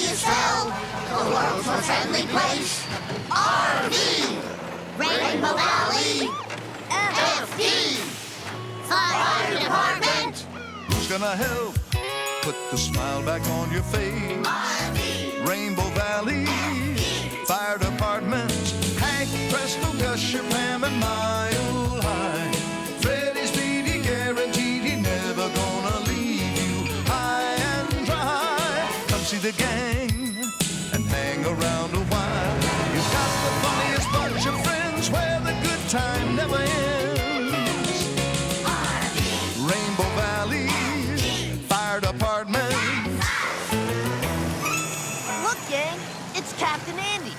you spell the world's most friendly place? RV! Rainbow Valley! FD! Fire Department! Who's gonna help put the smile back on your face? RV! Rainbow Valley Fire Department. Hank, Presto, Gusher, Pam, and Mile High. Freddie, Speedy, guaranteed he never gonna leave you high and dry. Come see the gang and hang around a while. You've got the funniest bunch of friends where the good time never ends. Rainbow Valley Fire Department. Look, gang, it's Captain Andy.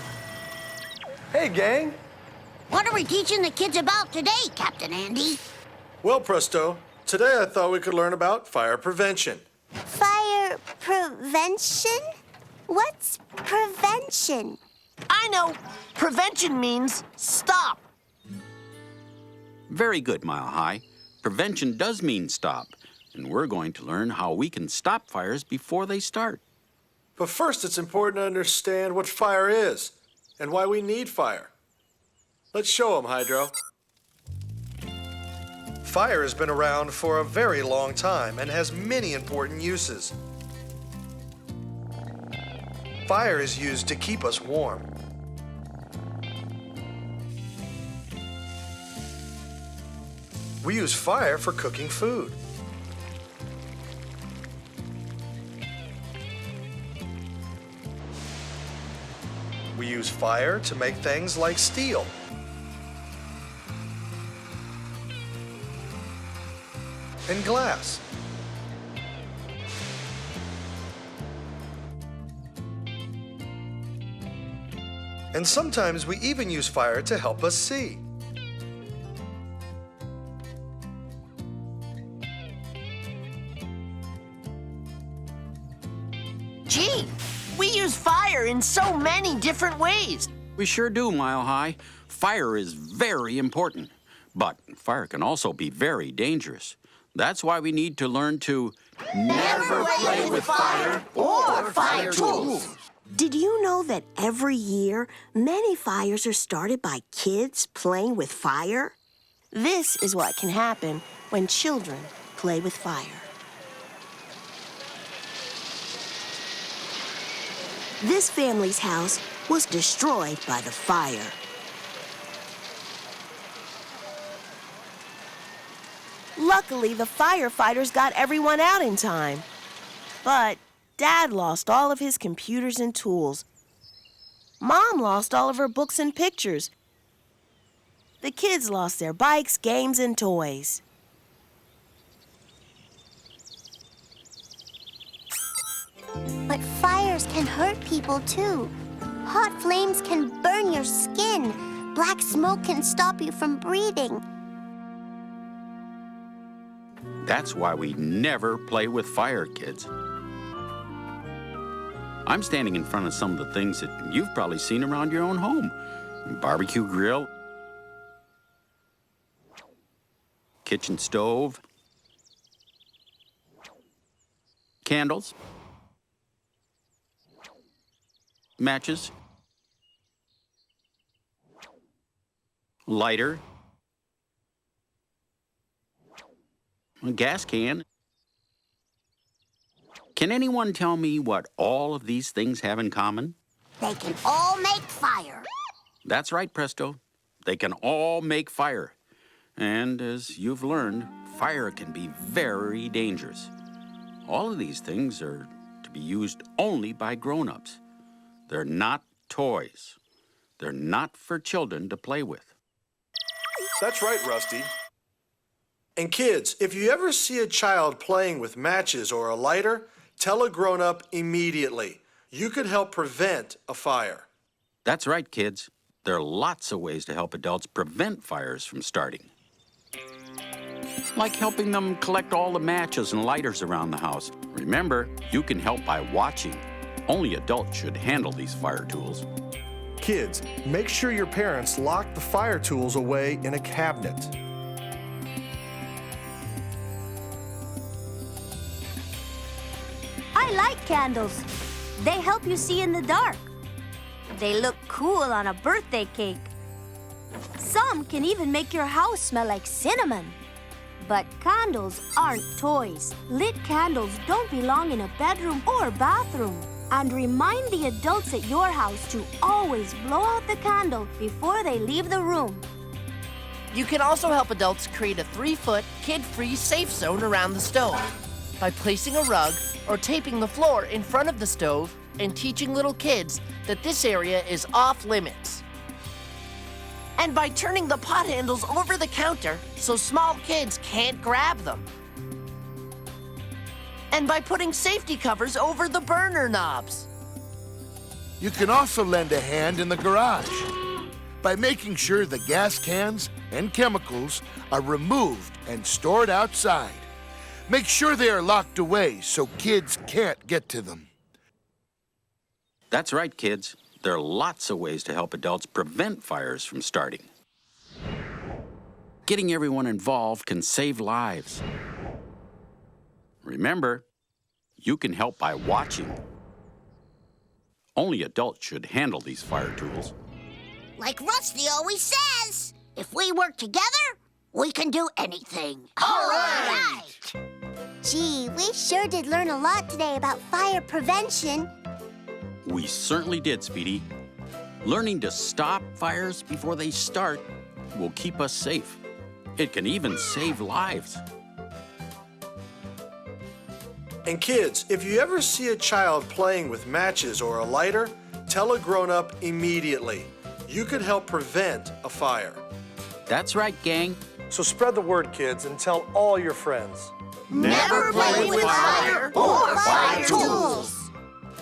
Hey, gang. What are we teaching the kids about today, Captain Andy? Well, Presto, today I thought we could learn about fire prevention. Fire prevention? What's prevention? I know. Prevention means stop. Very good, Mile High. Prevention does mean stop, and we're going to learn how we can stop fires before they start. But first, it's important to understand what fire is and why we need fire. Let's show them, Hydro. Fire has been around for a very long time and has many important uses. Fire is used to keep us warm. We use fire for cooking food. We use fire to make things like steel. And glass. And sometimes we even use fire to help us see. Gee, we use fire in so many different ways. We sure do, Mile High. Fire is very important, but fire can also be very dangerous. That's why we need to learn to Never play with fire or fire tools. Did you know that every year, many fires are started by kids playing with fire? This is what can happen when children play with fire. This family's house was destroyed by the fire. Luckily, the firefighters got everyone out in time. But Dad lost all of his computers and tools. Mom lost all of her books and pictures. The kids lost their bikes, games, and toys. But fires can hurt people too. Hot flames can burn your skin. Black smoke can stop you from breathing. That's why we never play with fire, kids. I'm standing in front of some of the things that you've probably seen around your own home. Barbecue grill, kitchen stove, candles, matches, lighter, a gas can. Can anyone tell me what all of these things have in common? They can all make fire. That's right, Presto. They can all make fire. And as you've learned, fire can be very dangerous. All of these things are to be used only by grown-ups. They're not toys. They're not for children to play with. That's right, Rusty. And kids, if you ever see a child playing with matches or a lighter, tell a grown-up immediately. You could help prevent a fire. That's right, kids. There are lots of ways to help adults prevent fires from starting. Like helping them collect all the matches and lighters around the house. Remember, you can help by watching. Only adults should handle these fire tools. Kids, make sure your parents lock the fire tools away in a cabinet. I like candles. They help you see in the dark. They look cool on a birthday cake. Some can even make your house smell like cinnamon. But candles aren't toys. Lit candles don't belong in a bedroom or bathroom. And remind the adults at your house to always blow out the candle before they leave the room. You can also help adults create a 3-foot, kid-free safe zone around the stove by placing a rug or taping the floor in front of the stove and teaching little kids that this area is off limits. And by turning the pot handles over the counter so small kids can't grab them. And by putting safety covers over the burner knobs. You can also lend a hand in the garage by making sure the gas cans and chemicals are removed and stored outside. Make sure they are locked away so kids can't get to them. That's right, kids. There are lots of ways to help adults prevent fires from starting. Getting everyone involved can save lives. Remember, you can help by watching. Only adults should handle these fire tools. Like Rusty always says, if we work together, we can do anything. All right! Gee, we sure did learn a lot today about fire prevention. We certainly did, Speedy. Learning to stop fires before they start will keep us safe. It can even save lives. And kids, if you ever see a child playing with matches or a lighter, tell a grown-up immediately. You could help prevent a fire. That's right, gang. So spread the word, kids, and tell all your friends. Never play with fire or fire tools!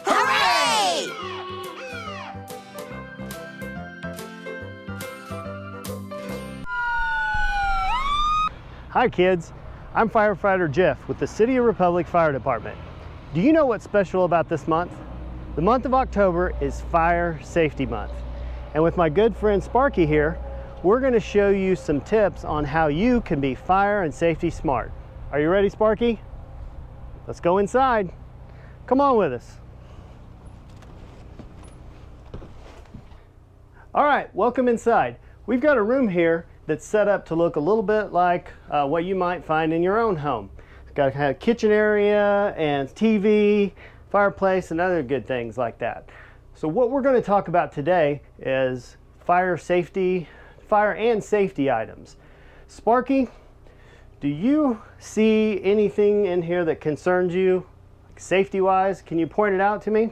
Hooray! Hi kids, I'm firefighter Jeff with the City of Republic Fire Department. Do you know what's special about this month? The month of October is Fire Safety Month. And with my good friend Sparky here, we're going to show you some tips on how you can be fire and safety smart. Are you ready, Sparky? Let's go inside. Come on with us. All right, welcome inside. We've got a room here that's set up to look a little bit like what you might find in your own home. It's got a kitchen area and TV, fireplace, and other good things like that. So what we're going to talk about today is fire and safety items. Sparky, do you see anything in here that concerns you, safety-wise? Can you point it out to me?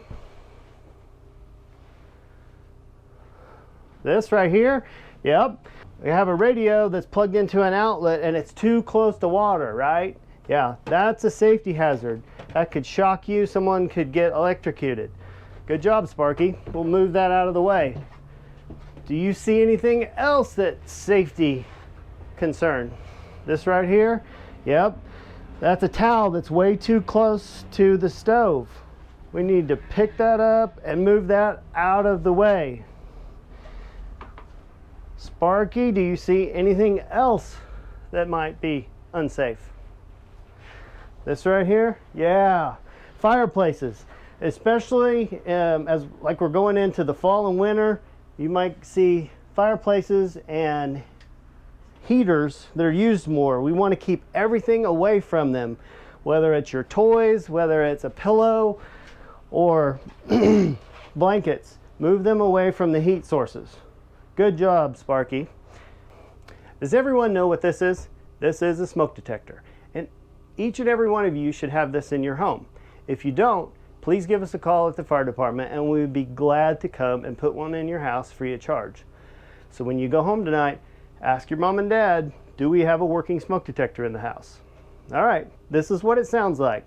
This right here? Yep. We have a radio that's plugged into an outlet and it's too close to water, right? Yeah, that's a safety hazard. That could shock you. Someone could get electrocuted. Good job, Sparky. We'll move that out of the way. Do you see anything else that's safety concern? This right here? Yep. That's a towel that's way too close to the stove. We need to pick that up and move that out of the way. Sparky, do you see anything else that might be unsafe? This right here? Yeah, fireplaces. Especially as like we're going into the fall and winter, you might see fireplaces and heaters that are used more. We want to keep everything away from them, whether it's your toys, whether it's a pillow or blankets. Move them away from the heat sources. Good job, Sparky. Does everyone know what this is? This is a smoke detector. And each and every one of you should have this in your home. If you don't, please give us a call at the fire department and we would be glad to come and put one in your house free of charge. So when you go home tonight, ask your mom and dad, do we have a working smoke detector in the house? All right, this is what it sounds like.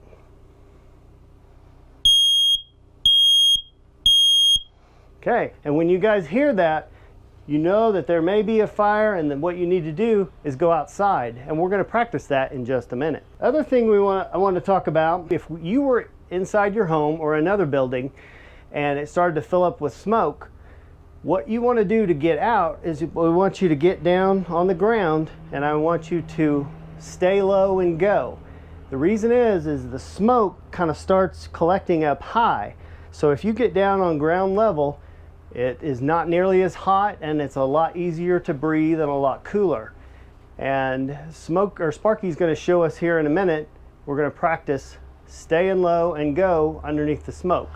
Okay, and when you guys hear that, you know that there may be a fire and then what you need to do is go outside. And we're going to practice that in just a minute. Other thing I want to talk about, if you were inside your home or another building and it started to fill up with smoke, what you want to do to get out is we want you to get down on the ground and I want you to stay low and go. The reason is the smoke kind of starts collecting up high. So if you get down on ground level, it is not nearly as hot and it's a lot easier to breathe and a lot cooler. And Sparky's going to show us here in a minute. We're going to practice staying low and go underneath the smoke.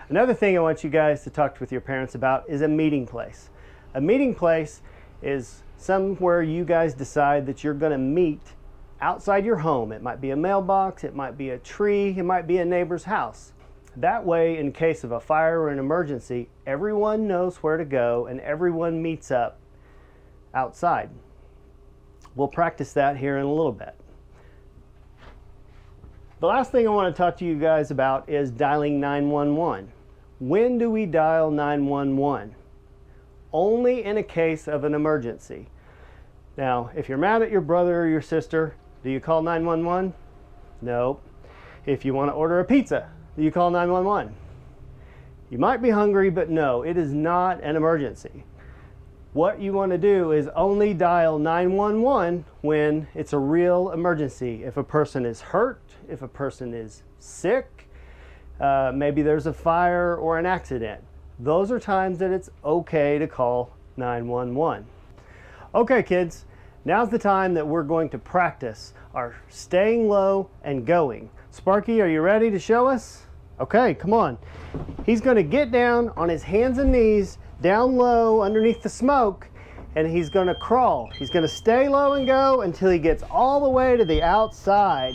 Another thing I want you guys to talk with your parents about is a meeting place. A meeting place is somewhere you guys decide that you're going to meet outside your home. It might be a mailbox, it might be a tree, it might be a neighbor's house. That way, in case of a fire or an emergency, everyone knows where to go and everyone meets up outside. We'll practice that here in a little bit. The last thing I want to talk to you guys about is dialing 911. When do we dial 911? Only in a case of an emergency. Now, if you're mad at your brother or your sister, do you call 911? No. If you want to order a pizza, do you call 911? You might be hungry, but no, it is not an emergency. What you want to do is only dial 911 when it's a real emergency. If a person is hurt, if a person is sick, maybe there's a fire or an accident. Those are times that it's okay to call 911. Okay, kids, now's the time that we're going to practice our staying low and going. Sparky, are you ready to show us? Okay, come on. He's going to get down on his hands and knees, down low underneath the smoke, and he's going to crawl. He's going to stay low and go until he gets all the way to the outside.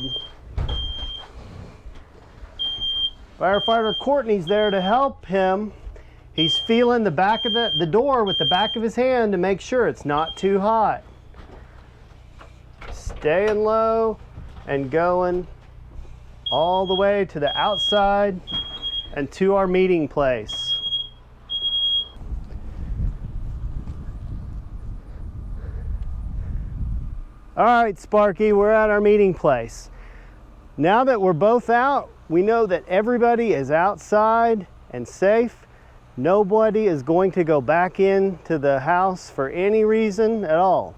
Firefighter Courtney's there to help him. He's feeling the back of the door with the back of his hand to make sure it's not too hot. Staying low and going all the way to the outside and to our meeting place. All right, Sparky, we're at our meeting place. Now that we're both out, we know that everybody is outside and safe. Nobody is going to go back into the house for any reason at all.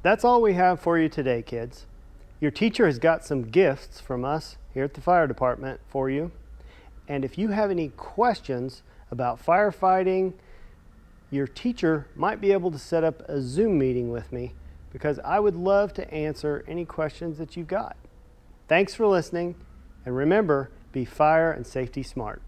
That's all we have for you today, kids. Your teacher has got some gifts from us here at the fire department for you. And if you have any questions about firefighting, your teacher might be able to set up a Zoom meeting with me because I would love to answer any questions that you've got. Thanks for listening, and remember, be fire and safety smart.